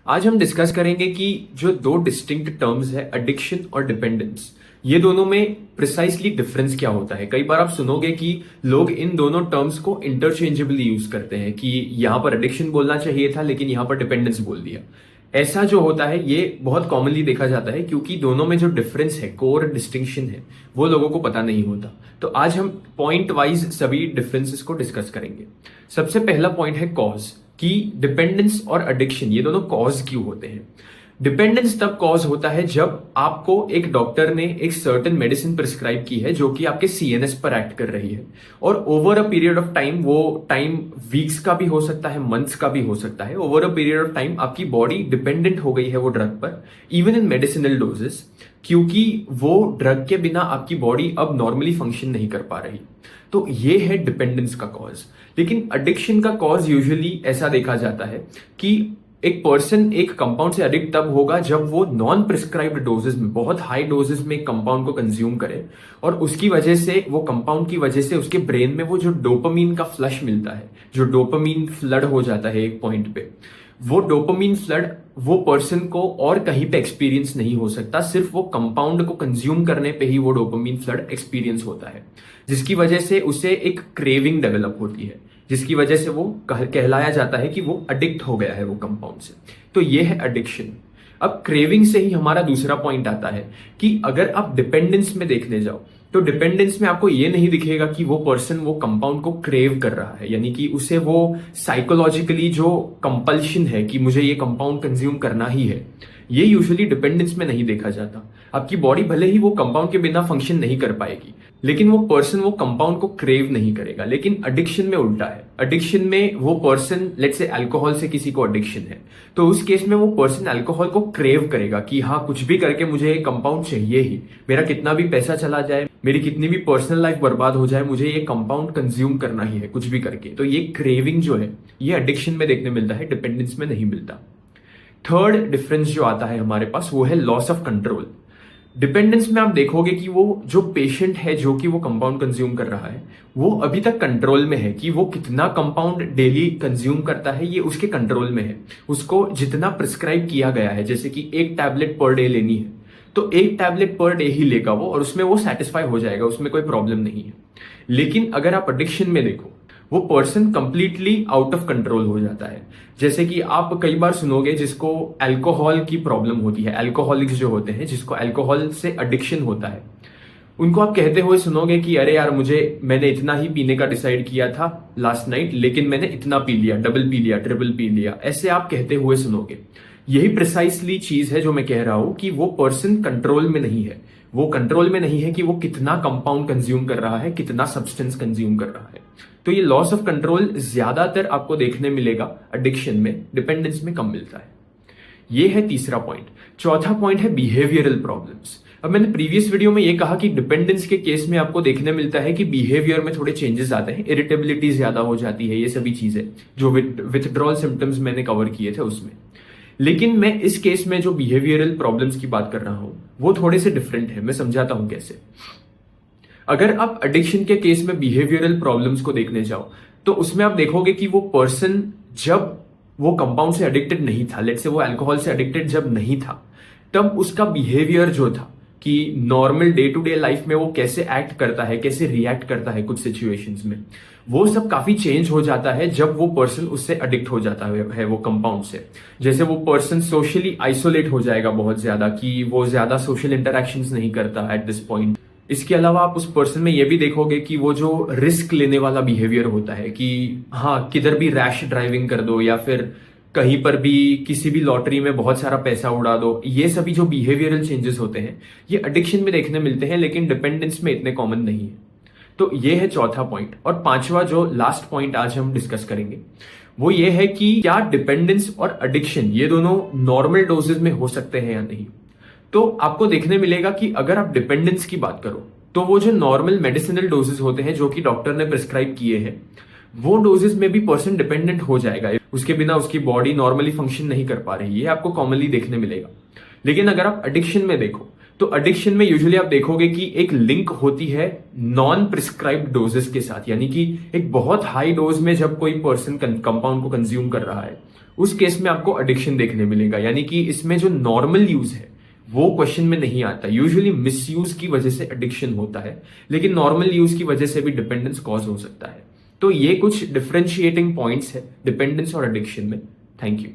आज हम डिस्कस करेंगे कि जो दो डिस्टिंक्ट टर्म्स है एडिक्शन और डिपेंडेंस, ये दोनों में प्रिसाइसली डिफरेंस क्या होता है। कई बार आप सुनोगे कि लोग इन दोनों टर्म्स को इंटरचेंजेबली यूज करते हैं कि यहां पर एडिक्शन बोलना चाहिए था लेकिन यहां पर डिपेंडेंस बोल दिया। ऐसा जो होता है ये बहुत कॉमनली देखा जाता है क्योंकि दोनों में जो डिफरेंस है, कोर डिस्टिंक्शन है, वो लोगों को पता नहीं होता। तो आज हम पॉइंट वाइज सभी डिफरेंसेस को डिस्कस करेंगे। सबसे पहला पॉइंट है कॉज, कि डिपेंडेंस और एडिक्शन ये दोनों कॉज क्यों होते हैं। डिपेंडेंस तब कॉज होता है जब आपको एक डॉक्टर ने एक सर्टेन मेडिसिन प्रिस्क्राइब की है जो कि आपके सीएनएस पर एक्ट कर रही है, और over a period of time, वो टाइम वीक्स का भी हो सकता है, मंथ्स का भी हो सकता है, over a period of time आपकी बॉडी डिपेंडेंट हो गई है वो ड्रग पर, इवन इन मेडिसिनल डोजेस, क्योंकि वो ड्रग के बिना आपकी बॉडी अब नॉर्मली फंक्शन नहीं कर पा रही। तो ये है डिपेंडेंस का कॉज। लेकिन एडिक्शन का कॉज यूजुअली ऐसा देखा जाता है कि एक पर्सन एक कंपाउंड से एडिक्ट तब होगा जब वो नॉन प्रिस्क्राइब्ड डोजेस में, बहुत हाई डोजेस में एक कंपाउंड को कंज्यूम करे, और उसकी वजह से, वो कंपाउंड की वजह से उसके ब्रेन में वो जो डोपामीन का फ्लश मिलता है, जो डोपामीन फ्लड हो जाता है एक पॉइंट पे, वो डोपामीन फ्लड वो पर्सन को और कहीं पे एक्सपीरियंस नहीं हो सकता, सिर्फ वो कंपाउंड को कंज्यूम करने पे ही वो डोपामीन फ्लड एक्सपीरियंस होता है, जिसकी वजह से उसे एक क्रेविंग डेवलप होती है, जिसकी वजह से वो कहलाया जाता है कि वो अडिक्ट हो गया है वो कंपाउंड से। तो ये है एडिक्शन। अब क्रेविंग से ही हमारा दूसरा पॉइंट आता है कि अगर आप डिपेंडेंस में देखने जाओ तो डिपेंडेंस में आपको ये नहीं दिखेगा कि वो पर्सन वो कंपाउंड को क्रेव कर रहा है, यानी कि उसे वो साइकोलॉजिकली जो कंपल्शन है कि मुझे ये कंपाउंड कंज्यूम करना ही है, ये यूजुअली डिपेंडेंस में नहीं देखा जाता। आपकी बॉडी भले ही वो कंपाउंड के बिना फंक्शन नहीं कर पाएगी, लेकिन वो पर्सन वो कंपाउंड को क्रेव नहीं करेगा। लेकिन एडिक्शन में उल्टा है। एडिक्शन में वो पर्सन, लेट्स से अल्कोहल से किसी को एडिक्शन है, तो उस केस में वो पर्सन अल्कोहल को क्रेव करेगा कि हाँ, कुछ भी करके मुझे ये कंपाउंड चाहिए ही, मेरा कितना भी पैसा चला जाए, मेरी कितनी भी पर्सनल लाइफ बर्बाद हो जाए, मुझे ये कंपाउंड कंज्यूम करना ही है कुछ भी करके। तो ये क्रेविंग जो है ये एडिक्शन में देखने मिलता है, डिपेंडेंस में नहीं मिलता। थर्ड डिफरेंस जो आता है हमारे पास वो है लॉस ऑफ कंट्रोल। डिपेंडेंस में आप देखोगे कि वो जो पेशेंट है जो कि वो कंपाउंड कंज्यूम कर रहा है, वो अभी तक कंट्रोल में है कि वो कितना कंपाउंड डेली कंज्यूम करता है, ये उसके कंट्रोल में है। उसको जितना प्रिस्क्राइब किया गया है, जैसे कि एक टैबलेट पर डे लेनी है, तो एक टैबलेट पर डे ही लेगा वो, और उसमें वो सेटिस्फाई हो जाएगा, उसमें कोई प्रॉब्लम नहीं है। लेकिन अगर आप एडिक्शन में देखो, वो person completely out of control हो जाता है। जैसे कि आप कई बार सुनोगे जिसको अल्कोहल की प्रॉब्लम होती है, अल्कोहलिक्स जो होते हैं, जिसको अल्कोहल से एडिक्शन होता है, उनको आप कहते हुए सुनोगे कि अरे यार, मैंने इतना ही पीने का डिसाइड किया था लास्ट नाइट, लेकिन मैंने इतना पी लिया, डबल पी लिया, ट्रिपल पी लिया, ऐसे आप कहते हुए सुनोगे। यही प्रिसाइसली चीज है जो मैं कह रहा हूं कि वो पर्सन कंट्रोल में नहीं है। वो कंट्रोल में नहीं है कि वो कितना कंपाउंड कंज्यूम कर रहा है, कितना सब्सटेंस कंज्यूम कर रहा है। तो ये लॉस ऑफ कंट्रोल ज्यादातर आपको देखने मिलेगा एडिक्शन में, डिपेंडेंस में कम मिलता है। ये है तीसरा पॉइंट। चौथा पॉइंट है बिहेवियरल प्रॉब्लम्स। अब मैंने प्रीवियस वीडियो में ये कहा कि डिपेंडेंस के केस में आपको देखने मिलता है कि बिहेवियर में थोड़े चेंजेस आते हैं, इरिटेबिलिटी ज्यादा हो जाती है, ये सभी चीजें जो विथड्रॉल सिम्टम्स मैंने कवर किए थे उसमें। लेकिन मैं इस केस में जो बिहेवियरल प्रॉब्लम्स की बात कर रहा हूं वो थोड़े से डिफरेंट है, मैं समझाता हूं कैसे। अगर आप एडिक्शन के केस में बिहेवियरल प्रॉब्लम्स को देखने जाओ तो उसमें आप देखोगे कि वो पर्सन जब वो कंपाउंड से एडिक्टेड नहीं था, लेट्स से वो अल्कोहल से एडिक्टेड जब नहीं था, तब उसका बिहेवियर जो था कि normal day to day life में वो कैसे एक्ट करता है, कैसे रिएक्ट करता है कुछ सिचुएशंस में, वो सब काफी चेंज हो जाता है जब वो पर्सन उससे एडिक्ट हो जाता है वो कंपाउंड से। जैसे वो पर्सन सोशली आइसोलेट हो जाएगा बहुत ज्यादा, कि वो ज्यादा सोशल इंटरेक्शंस नहीं करता एट दिस पॉइंट। इसके अलावा आप उस पर्सन में ये भी देखोगे कि वो जो रिस्क लेने वाला बिहेवियर होता है कि हाँ, किधर भी रैश ड्राइविंग कर दो या फिर कहीं पर भी किसी भी लॉटरी में बहुत सारा पैसा उड़ा दो, ये सभी जो बिहेवियरल चेंजेस होते हैं ये एडिक्शन में देखने मिलते हैं, लेकिन डिपेंडेंस में इतने कॉमन नहीं है। तो ये है चौथा पॉइंट। और पांचवा जो लास्ट पॉइंट आज हम डिस्कस करेंगे वो ये है कि क्या डिपेंडेंस और एडिक्शन ये दोनों नॉर्मल डोजेज में हो सकते हैं या नहीं। तो आपको देखने मिलेगा कि अगर आप डिपेंडेंस की बात करो तो वो जो नॉर्मल मेडिसिनल डोजेस होते हैं जो कि डॉक्टर ने प्रिस्क्राइब किए हैं, वो डोजेस में भी पर्सन डिपेंडेंट हो जाएगा, उसके बिना उसकी बॉडी नॉर्मली फंक्शन नहीं कर पा रही है, आपको कॉमनली देखने मिलेगा। लेकिन अगर आप एडिक्शन में देखो तो एडिक्शन में यूजुअली आप देखोगे कि एक लिंक होती है नॉन प्रिस्क्राइब्ड डोजेस के साथ, यानी कि एक बहुत हाई डोज में जब कोई पर्सन कंपाउंड को कंज्यूम कर रहा है, उस केस में आपको एडिक्शन देखने मिलेगा। यानी कि इसमें जो नॉर्मल यूज है वो क्वेश्चन में नहीं आता। यूजुअली मिसयूज की वजह से एडिक्शन होता है, लेकिन नॉर्मल यूज की वजह से भी डिपेंडेंस कॉज हो सकता है। तो ये कुछ डिफरेंशिएटिंग पॉइंट्स है डिपेंडेंस और एडिक्शन में। Thank you.